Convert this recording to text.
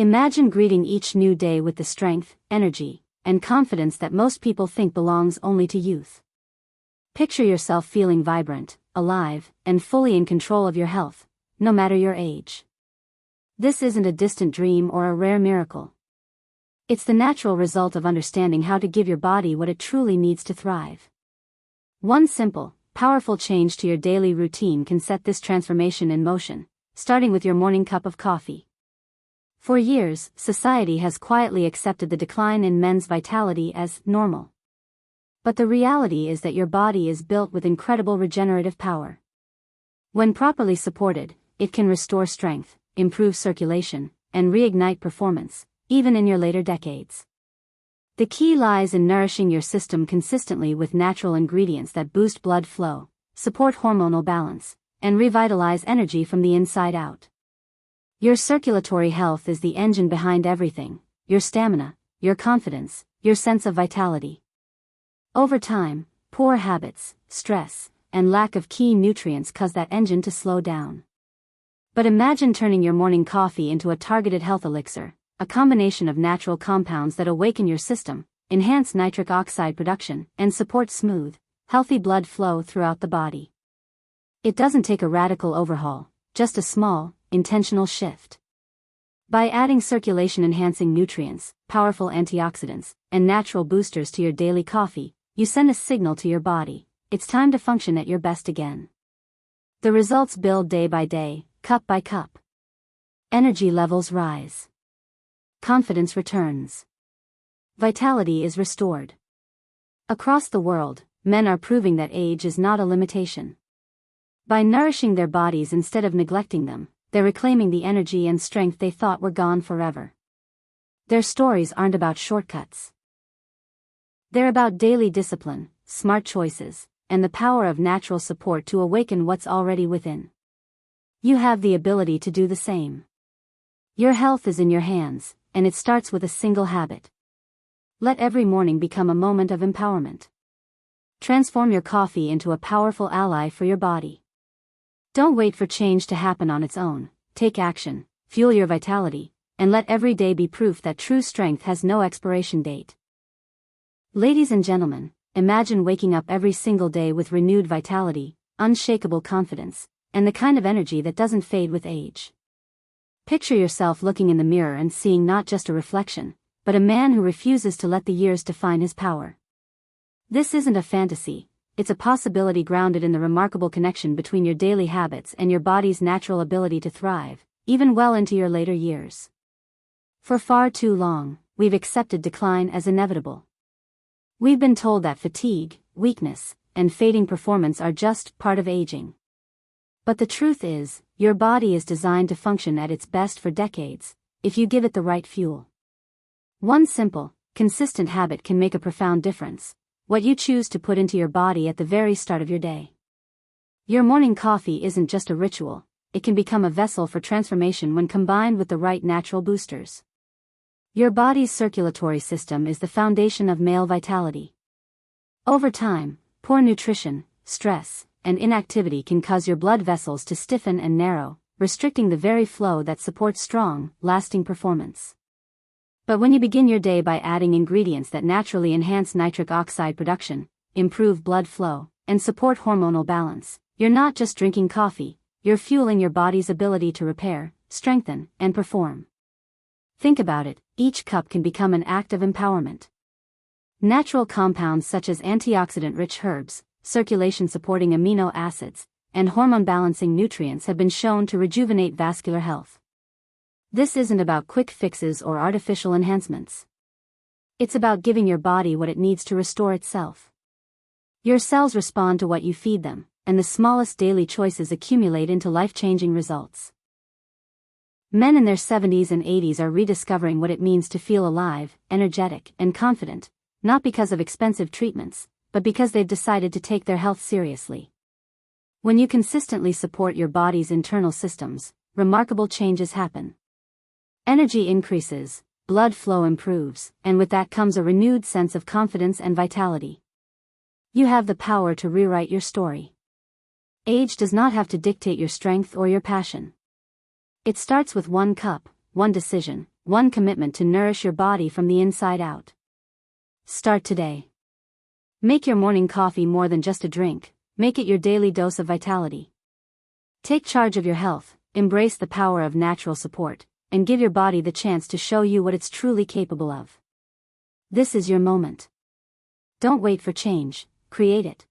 Imagine greeting each new day with the strength, energy, and confidence that most people think belongs only to youth. Picture yourself feeling vibrant, alive, and fully in control of your health, no matter your age. This isn't a distant dream or a rare miracle. It's the natural result of understanding how to give your body what it truly needs to thrive. One simple, powerful change to your daily routine can set this transformation in motion, starting with your morning cup of coffee. For years, society has quietly accepted the decline in men's vitality as normal. But the reality is that your body is built with incredible regenerative power. When properly supported, it can restore strength, improve circulation, and reignite performance, even in your later decades. The key lies in nourishing your system consistently with natural ingredients that boost blood flow, support hormonal balance, and revitalize energy from the inside out. Your circulatory health is the engine behind everything: your stamina, your confidence, your sense of vitality. Over time, poor habits, stress, and lack of key nutrients cause that engine to slow down. But imagine turning your morning coffee into a targeted health elixir, a combination of natural compounds that awaken your system, enhance nitric oxide production, and support smooth, healthy blood flow throughout the body. It doesn't take a radical overhaul, just a small, intentional shift. By adding circulation-enhancing nutrients, powerful antioxidants, and natural boosters to your daily coffee, you send a signal to your body: it's time to function at your best again. The results build day by day, cup by cup. Energy levels rise. Confidence returns. Vitality is restored. Across the world, men are proving that age is not a limitation. By nourishing their bodies instead of neglecting them, they're reclaiming the energy and strength they thought were gone forever. Their stories aren't about shortcuts. They're about daily discipline, smart choices, and the power of natural support to awaken what's already within. You have the ability to do the same. Your health is in your hands, and it starts with a single habit. Let every morning become a moment of empowerment. Transform your coffee into a powerful ally for your body. Don't wait for change to happen on its own. Take action, fuel your vitality, and let every day be proof that true strength has no expiration date. Ladies and gentlemen, imagine waking up every single day with renewed vitality, unshakable confidence, and the kind of energy that doesn't fade with age. Picture yourself looking in the mirror and seeing not just a reflection, but a man who refuses to let the years define his power. This isn't a fantasy. It's a possibility grounded in the remarkable connection between your daily habits and your body's natural ability to thrive, even well into your later years. For far too long, we've accepted decline as inevitable. We've been told that fatigue, weakness, and fading performance are just part of aging. But the truth is, your body is designed to function at its best for decades, if you give it the right fuel. One simple, consistent habit can make a profound difference: what you choose to put into your body at the very start of your day. Your morning coffee isn't just a ritual, it can become a vessel for transformation when combined with the right natural boosters. Your body's circulatory system is the foundation of male vitality. Over time, poor nutrition, stress, and inactivity can cause your blood vessels to stiffen and narrow, restricting the very flow that supports strong, lasting performance. But when you begin your day by adding ingredients that naturally enhance nitric oxide production, improve blood flow, and support hormonal balance, you're not just drinking coffee, you're fueling your body's ability to repair, strengthen, and perform. Think about it, each cup can become an act of empowerment. Natural compounds such as antioxidant-rich herbs, circulation-supporting amino acids, and hormone-balancing nutrients have been shown to rejuvenate vascular health. This isn't about quick fixes or artificial enhancements. It's about giving your body what it needs to restore itself. Your cells respond to what you feed them, and the smallest daily choices accumulate into life-changing results. Men in their 70s and 80s are rediscovering what it means to feel alive, energetic, and confident, not because of expensive treatments, but because they've decided to take their health seriously. When you consistently support your body's internal systems, remarkable changes happen. Energy increases, blood flow improves, and with that comes a renewed sense of confidence and vitality. You have the power to rewrite your story. Age does not have to dictate your strength or your passion. It starts with one cup, one decision, one commitment to nourish your body from the inside out. Start today. Make your morning coffee more than just a drink, make it your daily dose of vitality. Take charge of your health, embrace the power of natural support, and give your body the chance to show you what it's truly capable of. This is your moment. Don't wait for change, create it.